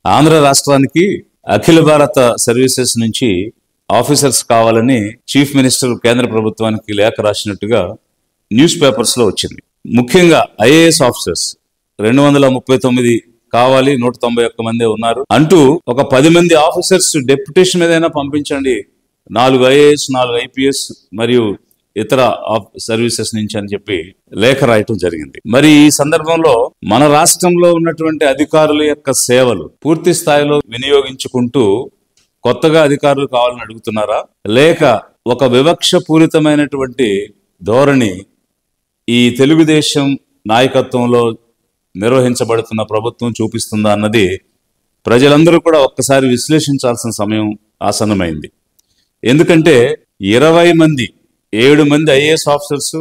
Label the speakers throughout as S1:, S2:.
S1: ఆంధ్ర రాష్ట్రానికి అఖిల భారత సర్వీసెస్ నుంచి ఆఫీసర్స్ కావాలని చీఫ్ మినిస్టర్ కేంద్ర ప్రభుత్వానికి లేఖ రాసినట్టుగా న్యూస్ పేపర్స్ లో వచ్చింది. ముఖ్యంగా ఐఏఎస్ ఆఫీసర్స్ 239 కావాలి, 191 మంది ఉన్నారు అంటూ ఒక 10 మంది ఆఫీసర్స్ డెప్యుటేషన్ మీదైనా పంపించండి, 4 ఐఏఎస్ 4 ఐపీఎస్ మరియు ఇతర సర్వీసెస్ నుంచి అని చెప్పి లేఖ రాయటం జరిగింది. మరి ఈ సందర్భంలో మన రాష్ట్రంలో ఉన్నటువంటి అధికారుల యొక్క సేవలు పూర్తి స్థాయిలో వినియోగించుకుంటూ కొత్తగా అధికారులు కావాలని అడుగుతున్నారా, లేక ఒక వివక్ష పూరితమైనటువంటి ధోరణి ఈ తెలుగుదేశం నాయకత్వంలో నిర్వహించబడుతున్న ప్రభుత్వం చూపిస్తుందా అన్నది ప్రజలందరూ కూడా ఒక్కసారి విశ్లేషించాల్సిన సమయం ఆసన్నమైంది. ఎందుకంటే 20 మంది 7 మంది ఐఏఎస్ ఆఫీసర్స్,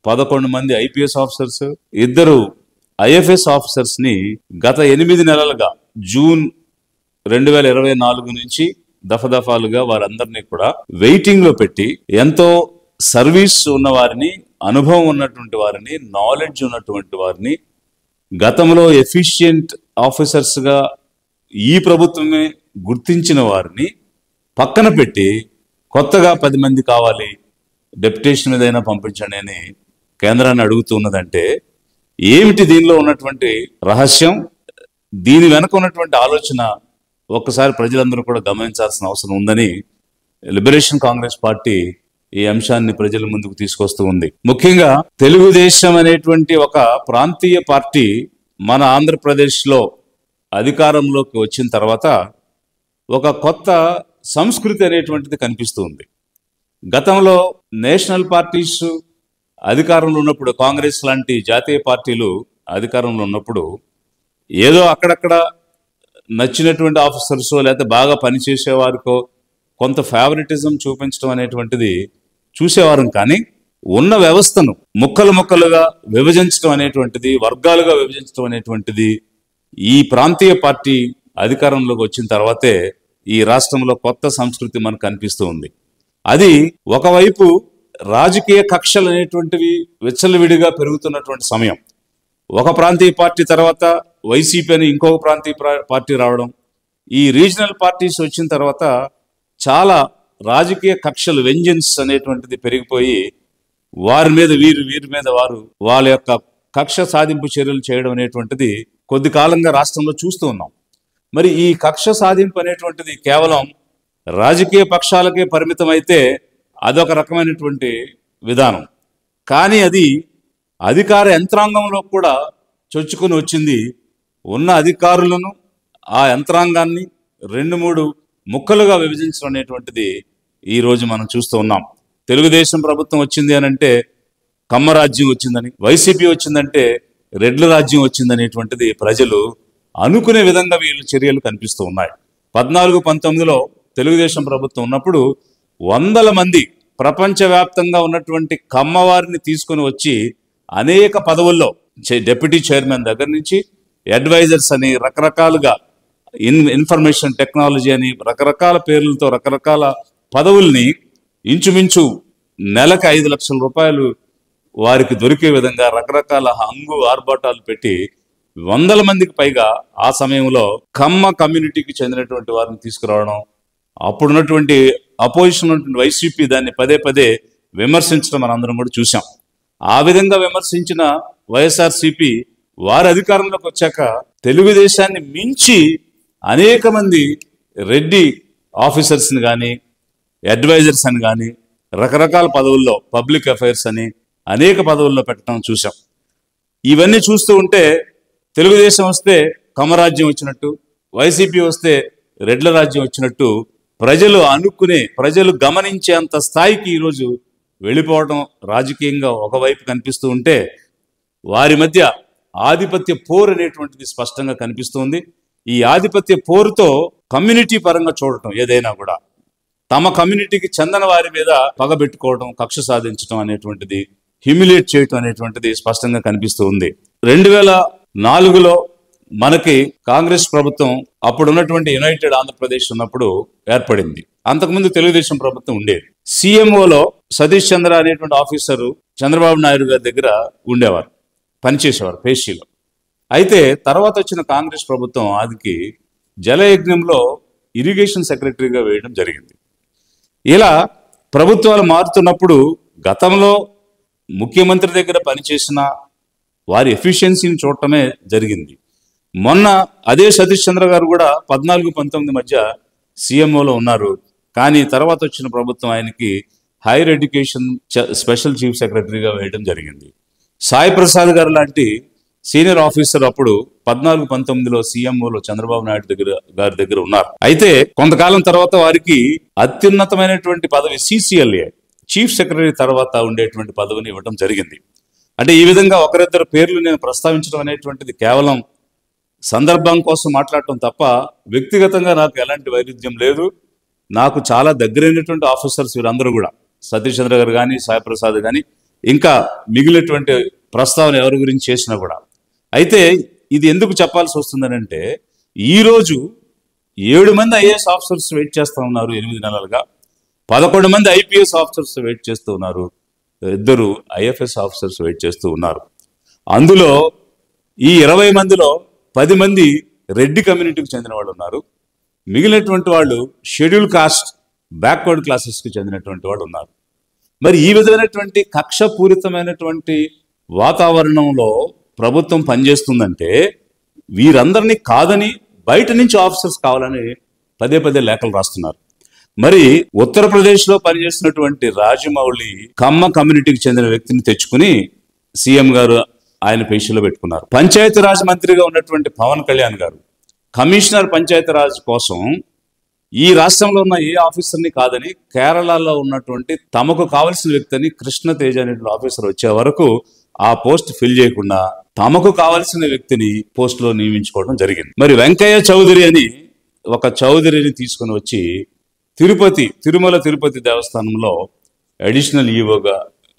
S1: 11 మంది ఐపీఎస్ ఆఫీసర్స్, 2 ఐఎఫ్ఎస్ ఆఫీసర్స్ ని గత 8 నెలలుగా జూన్ 2024 నుంచి దఫాలుగా వారందరినీ కూడా వెయిటింగ్ లో పెట్టి ఎంతో సర్వీస్ ఉన్న వారిని, అనుభవం ఉన్నటువంటి వారిని, నాలెడ్జ్ ఉన్నటువంటి వారిని, గతంలో ఎఫిషియెంట్ ఆఫీసర్స్ గా ఈ ప్రభుత్వమే గుర్తించిన వారిని పక్కన పెట్టి కొత్తగా 10 మంది కావాలి, డెప్యుటేషన్ మీదైనా పంపించండి అని కేంద్రాన్ని అడుగుతున్నదంటే ఏమిటి దీనిలో ఉన్నటువంటి రహస్యం? దీని వెనక ఉన్నటువంటి ఆలోచన ఒక్కసారి ప్రజలందరూ కూడా గమనించాల్సిన అవసరం ఉందని లిబరేషన్ కాంగ్రెస్ పార్టీ ఈ అంశాన్ని ప్రజల ముందుకు తీసుకొస్తూ ఉంది. ముఖ్యంగా తెలుగుదేశం అనేటువంటి ఒక ప్రాంతీయ పార్టీ మన ఆంధ్రప్రదేశ్ లో అధికారంలోకి వచ్చిన తర్వాత ఒక కొత్త సంస్కృతి అనేటువంటిది కనిపిస్తూ ఉంది. గతంలో నేషనల్ పార్టీస్ అధికారంలో ఉన్నప్పుడు, కాంగ్రెస్ లాంటి జాతీయ పార్టీలు అధికారంలో ఉన్నప్పుడు ఏదో అక్కడక్కడ నచ్చినటువంటి ఆఫీసర్సో లేకపోతే బాగా పనిచేసే వారికో కొంత ఫేవరెటిజం చూపించడం అనేటువంటిది చూసేవారం. కానీ ఉన్న వ్యవస్థను ముక్కలుగా విభజించడం అనేటువంటిది, వర్గాలుగా విభజించడం అనేటువంటిది ఈ ప్రాంతీయ పార్టీ అధికారంలోకి వచ్చిన తర్వాతే ఈ రాష్ట్రంలో కొత్త సంస్కృతి మనకు కనిపిస్తూ ఉంది. అది ఒకవైపు రాజకీయ కక్షలు అనేటువంటివి విచ్చలవిడిగా పెరుగుతున్నటువంటి సమయం. ఒక ప్రాంతీయ పార్టీ తర్వాత వైసీపీ అని ఇంకొక ప్రాంతీయ పార్టీ రావడం, ఈ రీజనల్ పార్టీస్ వచ్చిన తర్వాత చాలా రాజకీయ కక్షలు, వెంజెన్స్ అనేటువంటిది పెరిగిపోయి వారి మీద వీరి మీద వారు వాళ్ళ యొక్క కక్ష సాధింపు చర్యలు చేయడం అనేటువంటిది కొద్ది కాలంగా రాష్ట్రంలో చూస్తూ ఉన్నాం. మరి ఈ కక్ష సాధింపు అనేటువంటిది కేవలం రాజకీయ పక్షాలకే పరిమితమైతే అదొక రకమైనటువంటి విధానం. కానీ అది అధికార యంత్రాంగంలో కూడా చొచ్చుకొని వచ్చింది. ఉన్న అధికారులను, ఆ యంత్రాంగాన్ని 2-3 ముక్కలుగా విభజించడం అనేటువంటిది ఈరోజు మనం చూస్తూ ఉన్నాం. తెలుగుదేశం ప్రభుత్వం వచ్చింది అని అంటే కమ్మ రాజ్యం వచ్చిందని, వైసీపీ వచ్చిందంటే రెడ్ల రాజ్యం వచ్చిందనేటువంటిది ప్రజలు అనుకునే విధంగా వీళ్ళ చర్యలు కనిపిస్తూ ఉన్నాయి. 14-19లో తెలుగుదేశం ప్రభుత్వం ఉన్నప్పుడు 100 మంది ప్రపంచవ్యాప్తంగా ఉన్నటువంటి కమ్మవారిని తీసుకుని వచ్చి అనేక పదవుల్లో డెప్యూటీ చైర్మన్ దగ్గర నుంచి అడ్వైజర్స్ అని రకరకాలుగా, ఇన్ఫర్మేషన్ టెక్నాలజీ అని రకరకాల పేర్లతో రకరకాల పదవుల్ని ఇంచుమించు నెలకు 5 లక్షల రూపాయలు వారికి దొరికే విధంగా రకరకాల హంగు ఆర్భాటాలు పెట్టి 100 మందికి పైగా ఆ సమయంలో కమ్మ కమ్యూనిటీకి చెందినటువంటి వారిని తీసుకురావడం, అప్పుడున్నటువంటి అపోజిషన్ ఉన్నటువంటి వైసీపీ దాన్ని పదే విమర్శించడం మనందరం కూడా చూసాం. ఆ విధంగా విమర్శించిన వైఎస్ఆర్సీపీ వారి అధికారంలోకి వచ్చాక తెలుగుదేశాన్ని మించి అనేక మంది రెడ్డి ఆఫీసర్స్ని కానీ, అడ్వైజర్స్ అని కానీ, రకరకాల పదవుల్లో, పబ్లిక్ అఫైర్స్ అని అనేక పదవుల్లో పెట్టడం చూసాం. ఇవన్నీ చూస్తూ ఉంటే తెలుగుదేశం వస్తే కమరాజ్యం వచ్చినట్టు, వైసీపీ వస్తే రెడ్ల రాజ్యం వచ్చినట్టు ప్రజలు గమనించేంత స్థాయికి ఈరోజు వెళ్ళిపోవడం రాజకీయంగా ఒకవైపు కనిపిస్తూ ఉంటే, వారి మధ్య ఆధిపత్య పోరు అనేటువంటిది స్పష్టంగా కనిపిస్తుంది. ఈ ఆధిపత్య పోరుతో కమ్యూనిటీ పరంగా చూడటం, ఏదైనా కూడా తమ కమ్యూనిటీకి చెందిన వారి మీద పగబెట్టుకోవడం, కక్ష సాధించడం అనేటువంటిది, హ్యూమిలియేట్ చేయటం అనేటువంటిది స్పష్టంగా కనిపిస్తూ ఉంది. 2004లో మనకి కాంగ్రెస్ ప్రభుత్వం అప్పుడున్నటువంటి యునైటెడ్ ఆంధ్రప్రదేశ్ ఉన్నప్పుడు ఏర్పడింది. అంతకుముందు తెలుగుదేశం ప్రభుత్వం ఉండేది. సిఎంఓలో సతీష్ చంద్ర అనేటువంటి ఆఫీసరు చంద్రబాబు నాయుడు గారి దగ్గర ఉండేవారు, పనిచేసేవారు పేషీలో. అయితే తర్వాత వచ్చిన కాంగ్రెస్ ప్రభుత్వం ఆదికి జలయజ్ఞంలో ఇరిగేషన్ సెక్రటరీగా వేయడం జరిగింది. ఇలా ప్రభుత్వాలు మారుతున్నప్పుడు గతంలో ముఖ్యమంత్రి దగ్గర పనిచేసిన వారి ఎఫిషియన్సీని చూడటమే జరిగింది. మొన్న అదే సతీష్ చంద్ర గారు కూడా 14-19 మధ్య సీఎంఓలో ఉన్నారు. కానీ తర్వాత వచ్చిన ప్రభుత్వం ఆయనకి హైయర్ ఎడ్యుకేషన్ స్పెషల్ చీఫ్ సెక్రటరీగా వేయడం జరిగింది. సాయి ప్రసాద్ గారు లాంటి సీనియర్ ఆఫీసర్ అప్పుడు 14-19లో సీఎంఓలో చంద్రబాబు నాయుడు గారి దగ్గర ఉన్నారు. అయితే కొంతకాలం తర్వాత వారికి అత్యున్నతమైనటువంటి పదవి CCLA చీఫ్ సెక్రటరీ తర్వాత ఉండేటువంటి పదవిని ఇవ్వడం జరిగింది. అంటే ఈ విధంగా ఒకరిద్దరు పేర్లు నేను ప్రస్తావించడం అనేటువంటిది కేవలం సందర్భం కోసం మాట్లాడటం తప్ప వ్యక్తిగతంగా నాకు ఎలాంటి వైరుధ్యం లేదు. నాకు చాలా దగ్గరైనటువంటి ఆఫీసర్స్ వీరందరూ కూడా, సతీష్ చంద్ర గారు కానీ, సాయి ప్రసాద్ కానీ, ఇంకా మిగిలినటువంటి ప్రస్తావన ఎవరి గురించి చేసినా కూడా. అయితే ఇది ఎందుకు చెప్పాల్సి వస్తుందనంటే, ఈరోజు 7 మంది IAS ఆఫీసర్స్ వెయిట్ చేస్తూ ఉన్నారు 8 నెలలుగా, 11 మంది IPS ఆఫీసర్స్ వెయిట్ చేస్తూ ఉన్నారు, 2 IFS ఆఫీసర్స్ వెయిట్ చేస్తూ ఉన్నారు. అందులో ఈ 20 మందిలో 10 మంది రెడ్డి కమ్యూనిటీకి చెందిన వాళ్ళు ఉన్నారు. మిగిలినటువంటి వాళ్ళు షెడ్యూల్ కాస్ట్ బ్యాక్వర్డ్ క్లాసెస్కి చెందినటువంటి వాళ్ళు ఉన్నారు. మరి ఈ విధమైనటువంటి కక్షపూరితమైనటువంటి వాతావరణంలో ప్రభుత్వం పనిచేస్తుందంటే వీరందరినీ కాదని బయట నుంచి ఆఫీసర్స్ కావాలని పదే లేఖలు రాస్తున్నారు. మరి ఉత్తరప్రదేశ్లో పనిచేస్తున్నటువంటి రాజమౌళి కమ్మ కమ్యూనిటీకి చెందిన వ్యక్తిని తెచ్చుకుని సీఎం గారు ఆయన పేషీలో పెట్టుకున్నారు. పంచాయతీరాజ్ మంత్రిగా ఉన్నటువంటి పవన్ కళ్యాణ్ గారు కమిషనర్ పంచాయతీరాజ్ కోసం ఈ రాష్ట్రంలో ఉన్న ఏ ఆఫీసర్ని కాదని కేరళలో ఉన్నటువంటి తమకు కావలసిన వ్యక్తిని కృష్ణ తేజ అనేటువంటి ఆఫీసర్ వచ్చే వరకు ఆ పోస్ట్ ఫిల్ చేయకుండా తమకు కావలసిన వ్యక్తిని పోస్ట్ లో నియమించుకోవడం జరిగింది. మరి వెంకయ్య చౌదరి అని ఒక చౌదరిని తీసుకుని వచ్చి తిరుమల తిరుపతి దేవస్థానంలో అడిషనల్ ఈవోగా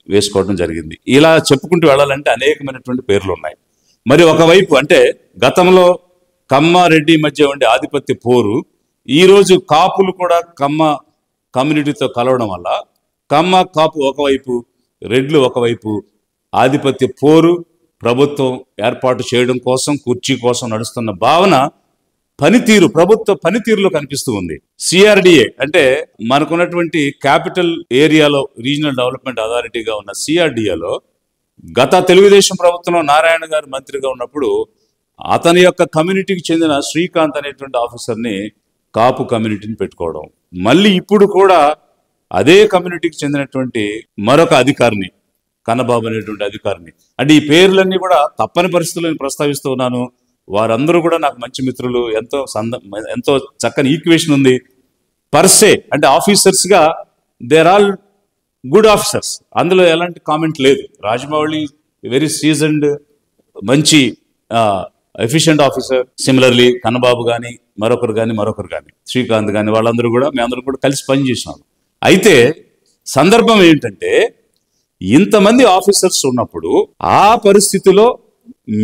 S1: వేసుకోవడం జరిగింది. ఇలా చెప్పుకుంటూ వెళ్ళాలంటే అనేకమైనటువంటి పేర్లు ఉన్నాయి. మరి ఒకవైపు అంటే గతంలో కమ్మ రెడ్డి మధ్య ఉండే ఆధిపత్య పోరు ఈరోజు కాపులు కూడా కమ్మ కమ్యూనిటీతో కలవడం వల్ల కమ్మ కాపు ఒకవైపు, రెడ్లు ఒకవైపు ఆధిపత్య పోరు ప్రభుత్వం ఏర్పాటు చేయడం కోసం, కుర్చీ కోసం నడుస్తున్న భావన ప్రభుత్వ పనితీరులో కనిపిస్తూ ఉంది. CRDA అంటే మనకున్నటువంటి క్యాపిటల్ ఏరియాలో రీజనల్ డెవలప్మెంట్ అథారిటీగా ఉన్న CRDAలో గత తెలుగుదేశం ప్రభుత్వంలో నారాయణ గారు మంత్రిగా ఉన్నప్పుడు అతని యొక్క కమ్యూనిటీకి చెందిన శ్రీకాంత్ అనేటువంటి ఆఫీసర్ని కాపు కమ్యూనిటీని పెట్టుకోవడం, మళ్ళీ ఇప్పుడు కూడా అదే కమ్యూనిటీకి చెందినటువంటి మరొక అధికారిని, కన్నబాబు అనేటువంటి అధికారిని, అంటే ఈ పేర్లన్నీ కూడా తప్పని పరిస్థితులను ప్రస్తావిస్తూ ఉన్నాను. వారందరూ కూడా నాకు మంచి మిత్రులు, ఎంతో చక్కని ఈక్వేషన్ ఉంది. పర్సే అంటే ఆఫీసర్స్ గా దేర్ ఆల్ గుడ్ ఆఫీసర్స్, అందులో ఎలాంటి కామెంట్ లేదు. రాజమౌళి వెరీ సీజన్డ్, మంచి ఎఫిషియెంట్ ఆఫీసర్. సిమిలర్లీ కన్నబాబు కానీ మరొకరు కానీ శ్రీకాంత్ కానీ వాళ్ళందరూ కూడా మేమందరూ కూడా కలిసి పనిచేసినాం. అయితే సందర్భం ఏంటంటే ఇంతమంది ఆఫీసర్స్ ఉన్నప్పుడు ఆ పరిస్థితిలో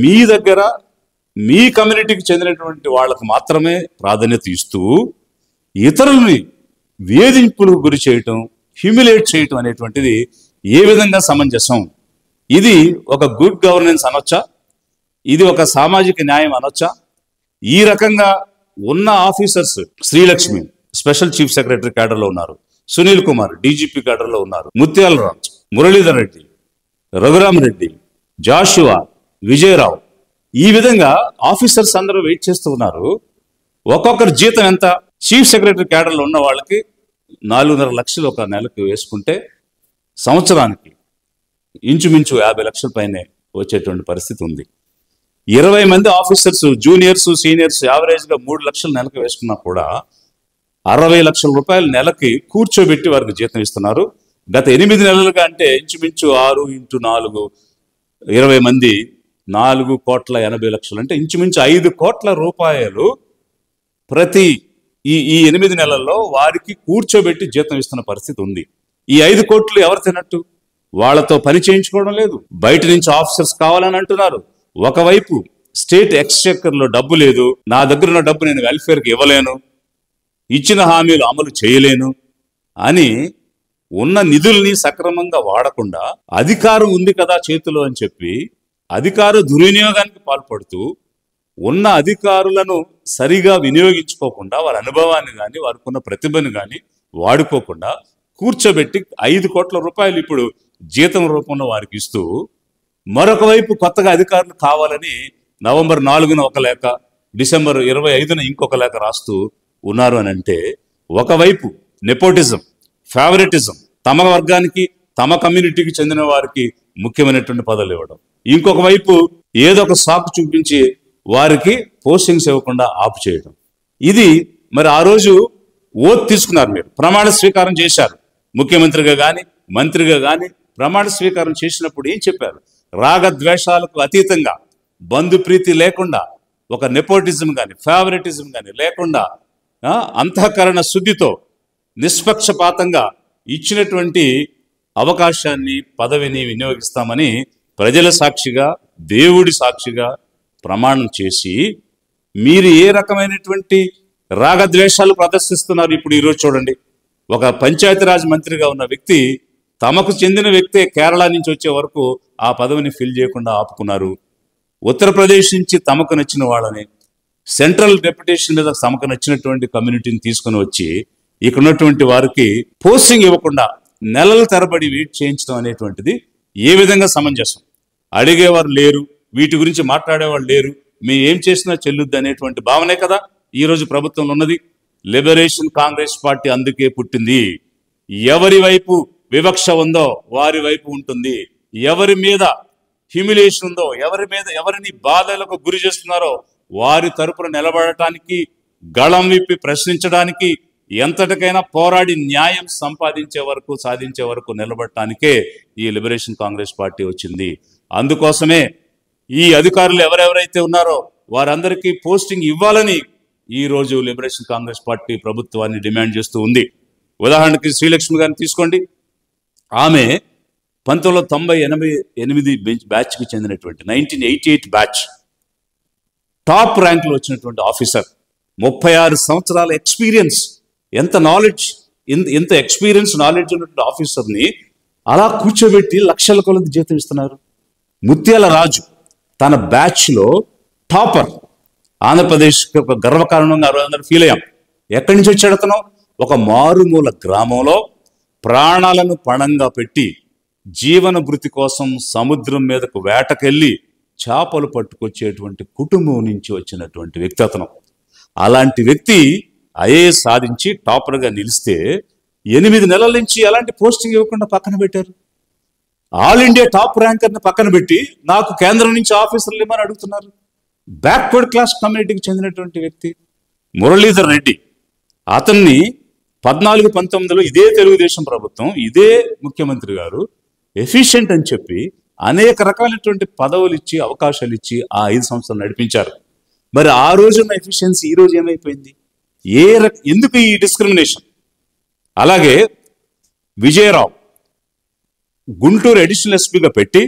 S1: మీ దగ్గర మీ కమ్యూనిటీకి చెందినటువంటి వాళ్ళకు మాత్రమే ప్రాధాన్యత ఇస్తూ ఇతరుల్ని వేధింపులకు గురి చేయటం, హ్యూమిలేట్ చేయటం అనేటువంటిది ఏ విధంగా సమంజసం? ఇది ఒక గుడ్ గవర్నెన్స్ అనొచ్చా? ఇది ఒక సామాజిక న్యాయం అనొచ్చా? ఈ రకంగా ఉన్న officers Srilakshmi special chief secretary క్యాడర్లో ఉన్నారు, సునీల్ కుమార్ DGP క్యాడర్లో ఉన్నారు, ముత్యాల రాజ్, మురళీధర్ రెడ్డి, రఘురామ్ రెడ్డి, జాషువా, విజయరావు, ఈ విధంగా ఆఫీసర్స్ అందరూ వెయిట్ చేస్తూ ఉన్నారు. ఒక్కొక్కరి జీతం ఎంత? చీఫ్ సెక్రటరీ క్యాడర్లో ఉన్న వాళ్ళకి 4.5 లక్షలు ఒక నెలకు వేసుకుంటే సంవత్సరానికి ఇంచుమించు 50 లక్షల పైనే వచ్చేటువంటి పరిస్థితి ఉంది. 20 మంది ఆఫీసర్స్, జూనియర్స్, సీనియర్స్ యావరేజ్గా 3 లక్షలు నెలకు వేసుకున్నా కూడా 60 లక్షల రూపాయలు నెలకి కూర్చోబెట్టి వారికి జీతం ఇస్తున్నారు. గత 8 నెలలుగా అంటే ఇంచుమించు 6 × 4 20 మంది 4,80,00,000 అంటే ఇంచుమించు 5 కోట్ల రూపాయలు ప్రతి ఈ 8 నెలల్లో వారికి కూర్చోబెట్టి జీతం ఇస్తున్న పరిస్థితి ఉంది. ఈ 5 కోట్లు ఎవరు తినట్టు? వాళ్ళతో పని చేయించుకోవడం లేదు, బయట నుంచి ఆఫీసర్స్ కావాలని అంటున్నారు. ఒకవైపు స్టేట్ ఎక్స్చెక్కర్లో డబ్బు లేదు, నా దగ్గర ఉన్న డబ్బు నేను వెల్ఫేర్కి ఇవ్వలేను, ఇచ్చిన హామీలు అమలు చేయలేను అని ఉన్న నిధుల్ని సక్రమంగా వాడకుండా అధికారం ఉంది కదా చేతిలో అని చెప్పి అధికార దుర్వినియోగానికి పాల్పడుతూ ఉన్న అధికారులను సరిగా వినియోగించుకోకుండా వారి అనుభవాన్ని కానీ వారికి ప్రతిభను కానీ వాడుకోకుండా కూర్చోబెట్టి 5 కోట్ల రూపాయలు ఇప్పుడు జీతం రూపంలో వారికి ఇస్తూ, మరొక వైపు కొత్తగా అధికారులు కావాలని నవంబర్ 4న ఒక లేఖ, డిసెంబర్ 25న ఇంకొక లేఖ రాస్తూ ఉన్నారు అని అంటే, ఒకవైపు నెపోటిజం, ఫేవరెటిజం, తమ వర్గానికి తమ కమ్యూనిటీకి చెందిన వారికి ముఖ్యమైనటువంటి పదవులు ఇవ్వడం, ఇంకొక వైపు ఏదో ఒక సాకు చూపించి వారికి పోస్టింగ్స్ ఇవ్వకుండా ఆపు చేయడం. ఇది మరి ఆ రోజు ఓత్ తీసుకున్నారు, మీరు ప్రమాణ స్వీకారం చేశారు, ముఖ్యమంత్రిగా కానీ మంత్రిగా కానీ ప్రమాణ స్వీకారం చేసినప్పుడు ఏం చెప్పారు? రాగద్వేషాలకు అతీతంగా, బంధుప్రీతి లేకుండా, ఒక నెపోటిజం కానీ ఫేవరెటిజం కానీ లేకుండా అంతఃకరణ శుద్ధితో నిష్పక్షపాతంగా ఇచ్చినటువంటి అవకాశాన్ని, పదవిని వినియోగిస్తామని ప్రజల సాక్షిగా, దేవుడి సాక్షిగా ప్రమాణం చేసి, మీరు ఏ రకమైనటువంటి రాగద్వేషాలు ప్రదర్శిస్తున్నారు? ఇప్పుడు ఈరోజు చూడండి, ఒక పంచాయతీరాజ్ మంత్రిగా ఉన్న వ్యక్తి, తమకు చెందిన వ్యక్తే కేరళ నుంచి వచ్చే వరకు ఆ పదవిని ఫిల్ చేయకుండా ఆపుకున్నారు. ఉత్తరప్రదేశ్ నుంచి తమకు నచ్చిన వాళ్ళని, సెంట్రల్ డెప్యుటేషన్ మీద తమకు నచ్చినటువంటి కమ్యూనిటీని తీసుకుని వచ్చి ఇక్కడ ఉన్నటువంటి వారికి పోస్టింగ్ ఇవ్వకుండా నెలల తరబడి వెయిట్ చేయించడం అనేటువంటిది ఏ విధంగా సమంజసం? అడిగేవారు లేరు, వీటి గురించి మాట్లాడేవాళ్ళు లేరు, మేము ఏం చేసినా చెల్లుద్ది అనేటువంటి భావనే కదా ఈరోజు ప్రభుత్వంలో ఉన్నది. లిబరేషన్ కాంగ్రెస్ పార్టీ అందుకే పుట్టింది. ఎవరి వైపు వివక్ష ఉందో వారి వైపు ఉంటుంది, ఎవరి మీద హ్యూమిలేషన్ ఉందో, ఎవరిని బాధలకు గురి చేస్తున్నారో వారి తరపున నిలబడటానికి, గళం విప్పి ప్రశ్నించడానికి, ఎంతటికైనా పోరాడి న్యాయం సంపాదించే వరకు, సాధించే వరకు నిలబడటానికే ఈ లిబరేషన్ కాంగ్రెస్ పార్టీ వచ్చింది. అందుకోసమే ఈ అధికారులు ఎవరెవరైతే ఉన్నారో వారందరికీ పోస్టింగ్ ఇవ్వాలని ఈరోజు లిబరేషన్ కాంగ్రెస్ పార్టీ ప్రభుత్వాన్ని డిమాండ్ చేస్తూ ఉంది. ఉదాహరణకి శ్రీలక్ష్మి గారిని తీసుకోండి. ఆమె 1998 బ్యాచ్కి చెందినటువంటి 1988 బ్యాచ్ టాప్ ర్యాంక్లో వచ్చినటువంటి ఆఫీసర్, 36 సంవత్సరాల ఎక్స్పీరియన్స్, ఎంత నాలెడ్జ్, ఎంత ఎక్స్పీరియన్స్ నాలెడ్జ్ ఉన్నటువంటి ఆఫీసర్ని అలా కూర్చోబెట్టి లక్షల కొలది జీతం ఇస్తున్నారు. ముత్యాల రాజు తన బ్యాచ్లో టాపర్, ఆంధ్రప్రదేశ్కి ఒక గర్వకారణంగా అందరూ ఫీల్ అయ్యాం. ఎక్కడి నుంచి వచ్చాడు అతను? ఒక మారుమూల గ్రామంలో ప్రాణాలను పణంగా పెట్టి జీవన భృతి కోసం సముద్రం మీదకు వేటకెళ్ళి చేపలు పట్టుకొచ్చేటువంటి కుటుంబం నుంచి వచ్చినటువంటి వ్యక్తి అతను. అలాంటి వ్యక్తి ఐఏఎస్ సాధించి టాపర్గా నిలిస్తే 8 నెలల నుంచి ఎలాంటి పోస్టింగ్ ఇవ్వకుండా పక్కన పెట్టారు. ఆల్ ఇండియా టాప్ ర్యాంకర్ని పక్కన పెట్టి నాకు కేంద్రం నుంచి ఆఫీసర్లు ఇవ్వమని అడుగుతున్నారు. బ్యాక్వర్డ్ క్లాస్ కమ్యూనిటీకి చెందినటువంటి వ్యక్తి మురళీధర్ రెడ్డి, అతన్ని 14-19లో ఇదే తెలుగుదేశం ప్రభుత్వం, ఇదే ముఖ్యమంత్రి గారు ఎఫిషియెంట్ అని చెప్పి అనేక రకాలైనటువంటి పదవులు ఇచ్చి, అవకాశాలు ఇచ్చి ఆ 5 సంవత్సరాలు నడిపించారు. మరి ఆ రోజున్న ఎఫిషియన్సీ ఈ రోజు ఏమైపోయింది? ఎందుకు ఈ డిస్క్రిమినేషన్? అలాగే విజయరావు గుంటూరు అడిషనల్ ఎస్పీగా పెట్టి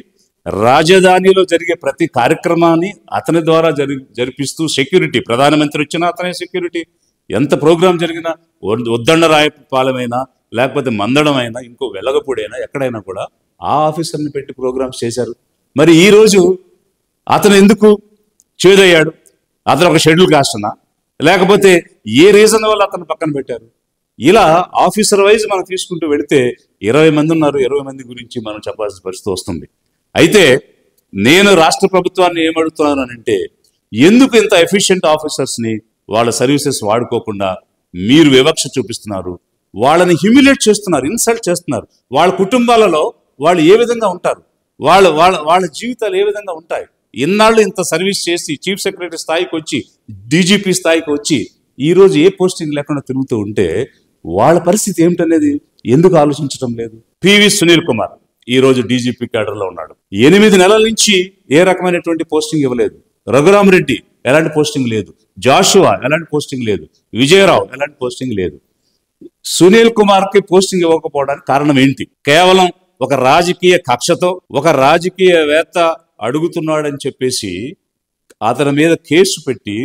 S1: రాజధానిలో జరిగే ప్రతి కార్యక్రమాన్ని అతని ద్వారా జరిపిస్తూ సెక్యూరిటీ, ప్రధానమంత్రి వచ్చినా అతనే సెక్యూరిటీ, ఎంత ప్రోగ్రాం జరిగినా, ఉద్దండరాయపాలెమైనా లేకపోతే మందడమైనా ఇంకో వెలగపూడైనా ఎక్కడైనా కూడా ఆ ఆఫీసర్ని పెట్టి ప్రోగ్రామ్స్ చేశారు. మరి ఈరోజు అతను ఎందుకు చేదయ్యాడు? అతను ఒక షెడ్యూల్ కాస్టనా, లేకపోతే ఏ రీజన్ వల్ల అతను పక్కన పెట్టారు? ఇలా ఆఫీసర్ వైజ్ మనం తీసుకుంటూ వెళితే 20 మంది ఉన్నారు, 20 మంది గురించి మనం చెప్పాల్సిన పరిస్థితి వస్తుంది. అయితే నేను రాష్ట్ర ప్రభుత్వాన్ని ఏమడుగుతున్నాను అంటే, ఎందుకు ఇంత ఎఫిషియెంట్ ఆఫీసర్స్ని వాళ్ళ సర్వీసెస్ వాడుకోకుండా మీరు వివక్ష చూపిస్తున్నారు, వాళ్ళని హ్యూమిలేట్ చేస్తున్నారు, ఇన్సల్ట్ చేస్తున్నారు. వాళ్ళ కుటుంబాలలో వాళ్ళు ఏ విధంగా ఉంటారు, వాళ్ళ జీవితాలు ఏ విధంగా ఉంటాయి? ఇన్నాళ్ళు ఇంత సర్వీస్ చేసి చీఫ్ సెక్రటరీ స్థాయికి వచ్చి, డీజీపీ స్థాయికి వచ్చి ఈరోజు ఏ పోస్టింగ్ లేకుండా తిరుగుతూ ఉంటే వాళ్ళ పరిస్థితి ఏమిటనేది ఎందుకు ఆలోచించడం లేదు? పివి సునీల్ కుమార్ ఈరోజు డీజీపీ క్యాడర్లో ఉన్నాడు. 8 నెలల నుంచి ఏ రకమైనటువంటి పోస్టింగ్ ఇవ్వలేదు. రఘురామరెడ్డి ఎలాంటి పోస్టింగ్ లేదు, జాషువా ఎలాంటి పోస్టింగ్ లేదు, విజయరావు ఎలాంటి పోస్టింగ్ లేదు. సునీల్ కుమార్కి పోస్టింగ్ ఇవ్వకపోవడానికి కారణం ఏంటి? కేవలం ఒక రాజకీయ కక్షతో, ఒక రాజకీయవేత్త అడుగుతున్నాడని చెప్పేసి అతని మీద కేసు పెట్టి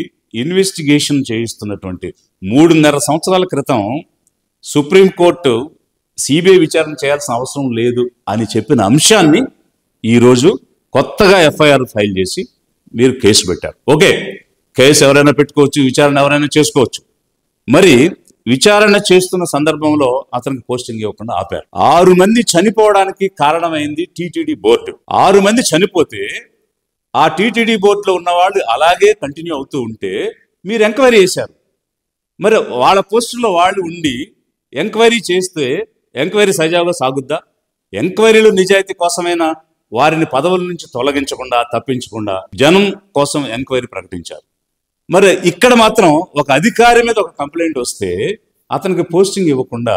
S1: ఇన్వెస్టిగేషన్ చేయిస్తున్నటువంటి 3.5 సంవత్సరాల క్రితం సుప్రీంకోర్టు సిబిఐ విచారణ చేయాల్సిన అవసరం లేదు అని చెప్పిన అంశాన్ని ఈరోజు కొత్తగా ఎఫ్ఐఆర్ ఫైల్ చేసి మీరు కేసు పెట్టారు. ఓకే, కేసు ఎవరైనా పెట్టుకోవచ్చు, విచారణ ఎవరైనా చేసుకోవచ్చు. మరి విచారణ చేస్తున్న సందర్భంలో అతనికి పోస్టింగ్ ఇవ్వకుండా ఆపారు. 6 మంది చనిపోవడానికి కారణమైంది టీటీడీ బోర్డు. 6 మంది చనిపోతే ఆ టీటీడీ బోర్డులో ఉన్న వాళ్ళు అలాగే కంటిన్యూ అవుతూ ఉంటే మీరు ఎంక్వైరీ చేశారు. మరి వాళ్ళ పోస్టుల్లో వాళ్ళు ఉండి ఎంక్వైరీ చేస్తే ఎంక్వైరీ సజావుగా సాగుద్దా? ఎంక్వైరీలు నిజాయితీ కోసమైనా వారిని పదవుల నుంచి తొలగించకుండా, తప్పించకుండా జనం కోసం ఎంక్వైరీ ప్రకటించారు. మరి ఇక్కడ మాత్రం ఒక అధికారి మీద ఒక కంప్లైంట్ వస్తే అతనికి పోస్టింగ్ ఇవ్వకుండా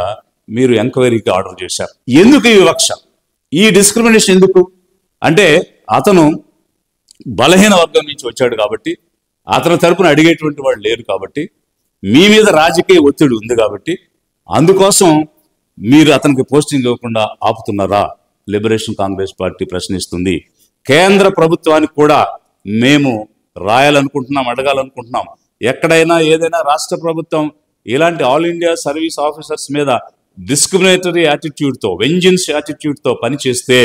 S1: మీరు ఎంక్వైరీకి ఆర్డర్ చేశారు. ఎందుకు ఈ వివక్ష, ఈ డిస్క్రిమినేషన్ ఎందుకు? అంటే అతను బలహీన వర్గం నుంచి వచ్చాడు కాబట్టి, అతని తరపున అడిగేటువంటి వాళ్ళు లేరు కాబట్టి, మీ మీద రాజకీయ ఒత్తిడి ఉంది కాబట్టి, అందుకోసం మీరు అతనికి పోస్టింగ్ ఇవ్వకుండా ఆపుతున్నారా? లిబరేషన్ కాంగ్రెస్ పార్టీ ప్రశ్నిస్తుంది. కేంద్ర ప్రభుత్వానికి కూడా మేము రాయాలనుకుంటున్నాం, అడగాలనుకుంటున్నాం. ఎక్కడైనా ఏదైనా రాష్ట్ర ప్రభుత్వం ఇలాంటి ఆల్ ఇండియా సర్వీస్ ఆఫీసర్స్ మీద డిస్క్రిమినేటరీ యాటిట్యూడ్తో, వెంజెన్స్ యాటిట్యూడ్తో పనిచేస్తే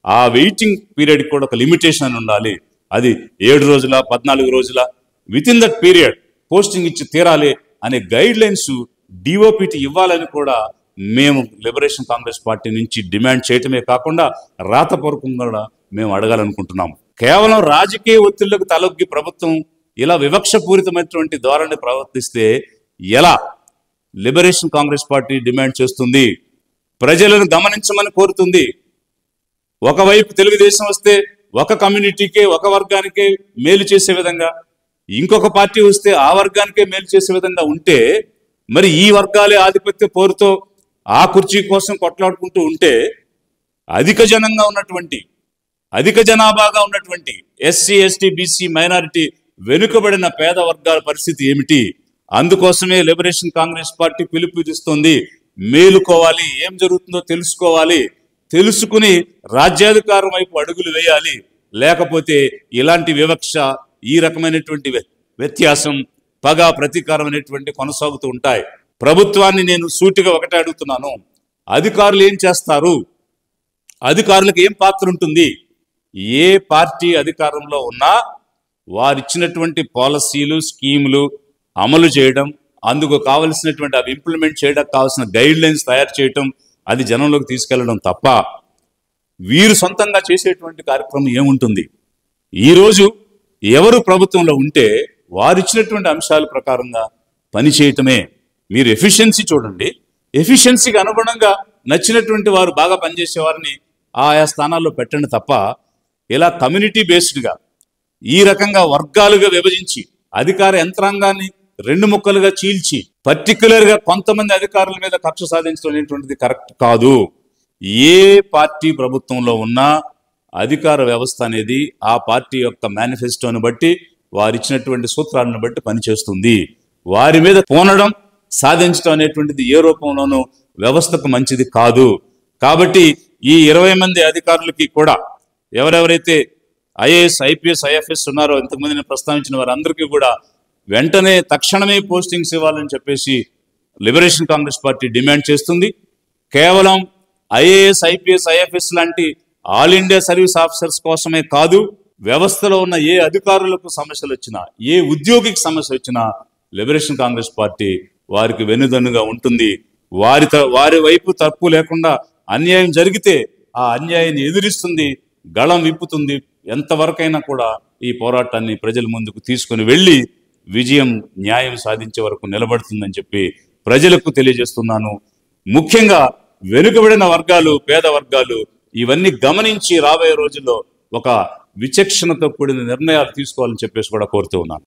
S1: ఆ వెయిటింగ్ పీరియడ్ కూడా ఒక లిమిటేషన్ అని ఉండాలి. అది 7 రోజుల, 14 రోజుల, with in that period posting ఇచ్చి తీరాలి అనే గైడ్ లైన్స్ డిఓపిటి ఇవ్వాలని కూడా మేము లిబరేషన్ కాంగ్రెస్ పార్టీ నుంచి డిమాండ్ చేయటమే కాకుండా రాతపూర్వకంగా కూడా మేము అడగాలనుకుంటున్నాం. కేవలం రాజకీయ ఒత్తిళ్లకు తలొగ్గి ప్రభుత్వం ఇలా వివక్షపూరితమైనటువంటి ధోరణి ప్రవర్తిస్తే ఎలా? లిబరేషన్ కాంగ్రెస్ పార్టీ డిమాండ్ చేస్తుంది, ప్రజలను గమనించమని కోరుతుంది. ఒకవైపు తెలుగుదేశం వస్తే ఒక కమ్యూనిటీకే, ఒక వర్గానికే మేలు చేసే విధంగా, ఇంకొక పార్టీ వస్తే ఆ వర్గానికే మేలు చేసే విధంగా ఉంటే, మరి ఈ వర్గాలే ఆధిపత్య పోరుతో ఆ కుర్చీ కోసం కొట్లాడుకుంటూ ఉంటే అధిక జనాభాగా ఉన్నటువంటి ఎస్సీ, ఎస్టీ, బీసీ, మైనారిటీ, వెనుకబడిన పేద వర్గాల పరిస్థితి ఏమిటి? అందుకోసమే లిబరేషన్ కాంగ్రెస్ పార్టీ పిలుపునిస్తుంది. మేలుకోవాలి, ఏం జరుగుతుందో తెలుసుకోవాలి, తెలుసుకుని రాజ్యాధికారం వైపు అడుగులు వేయాలి. లేకపోతే ఇలాంటి వివక్ష, ఈ రకమైనటువంటి వ్యత్యాసం, పగ, ప్రతీకారం అనేటువంటి కొనసాగుతూ ఉంటాయి. ప్రభుత్వాన్ని నేను సూటిగా ఒకటే అడుగుతున్నాను, అధికారులు ఏం చేస్తారు? అధికారులకు ఏం పాత్ర ఉంటుంది? ఏ పార్టీ అధికారంలో ఉన్నా వారిచ్చినటువంటి పాలసీలు, స్కీములు అమలు చేయడం, అందుకు కావలసినటువంటి అవి ఇంప్లిమెంట్ చేయడానికి కావాల్సిన గైడ్ లైన్స్ తయారు చేయటం, అది జనంలోకి తీసుకెళ్లడం తప్ప వీరు సొంతంగా చేసేటువంటి కార్యక్రమం ఏముంటుంది? ఈరోజు ఎవరు ప్రభుత్వంలో ఉంటే వారిచ్చినటువంటి అంశాల ప్రకారంగా పనిచేయటమే. మీరు ఎఫిషియన్సీ చూడండి, ఎఫిషియన్సీకి అనుగుణంగా నచ్చినటువంటి వారు బాగా పనిచేసే వారిని ఆయా స్థానాల్లో పెట్టండి తప్ప ఇలా కమ్యూనిటీ బేస్డ్గా ఈ రకంగా వర్గాలుగా విభజించి అధికార యంత్రాంగాన్ని 2 ముక్కలుగా చీల్చి పర్టికులర్గా కొంతమంది అధికారుల మీద కక్ష సాధించడం అనేటువంటిది కరెక్ట్ కాదు. ఏ పార్టీ ప్రభుత్వంలో ఉన్నా అధికార వ్యవస్థ అనేది ఆ పార్టీ యొక్క మేనిఫెస్టోను బట్టి, వారిచ్చినటువంటి సూత్రాలను బట్టి పనిచేస్తుంది. వారి మీద పోనడం, సాధించడం అనేటువంటిది ఏ రూపంలోనూ వ్యవస్థకు మంచిది కాదు. కాబట్టి ఈ 20 మంది అధికారులకి కూడా, ఎవరెవరైతే ఐఏఎస్, ఐపీఎస్, ఐఎఫ్ఎస్ ఉన్నారో, ఇంతకుముందు నేను ప్రస్తావించిన వారందరికీ కూడా వెంటనే తక్షణమే పోస్టింగ్స్ ఇవ్వాలని చెప్పేసి లిబరేషన్ కాంగ్రెస్ పార్టీ డిమాండ్ చేస్తుంది. కేవలం ఐఏఎస్, ఐపీఎస్, ఐఎఫ్ఎస్ లాంటి ఆల్ ఇండియా సర్వీస్ ఆఫీసర్స్ కోసమే కాదు, వ్యవస్థలో ఉన్న ఏ అధికారులకు సమస్యలు వచ్చినా, ఏ ఉద్యోగికి సమస్య వచ్చినా లిబరేషన్ కాంగ్రెస్ పార్టీ వారికి వెన్నుదన్నుగా ఉంటుంది. వారి వైపు తప్పు లేకుండా అన్యాయం జరిగితే ఆ అన్యాయాన్ని ఎదిరిస్తుంది, గళం విప్పుతుంది. ఎంతవరకైనా కూడా ఈ పోరాటాన్ని ప్రజల ముందుకు తీసుకుని వెళ్ళి విజయం, న్యాయం సాధించే వరకు నిలబడుతుందని చెప్పి ప్రజలకు తెలియజేస్తున్నాను. ముఖ్యంగా వెనుకబడిన వర్గాలు, పేద వర్గాలు ఇవన్నీ గమనించి రాబోయే రోజుల్లో ఒక విచక్షణతో కూడిన నిర్ణయాలు తీసుకోవాలని చెప్పేసి కూడా కోరుతూ ఉన్నాను.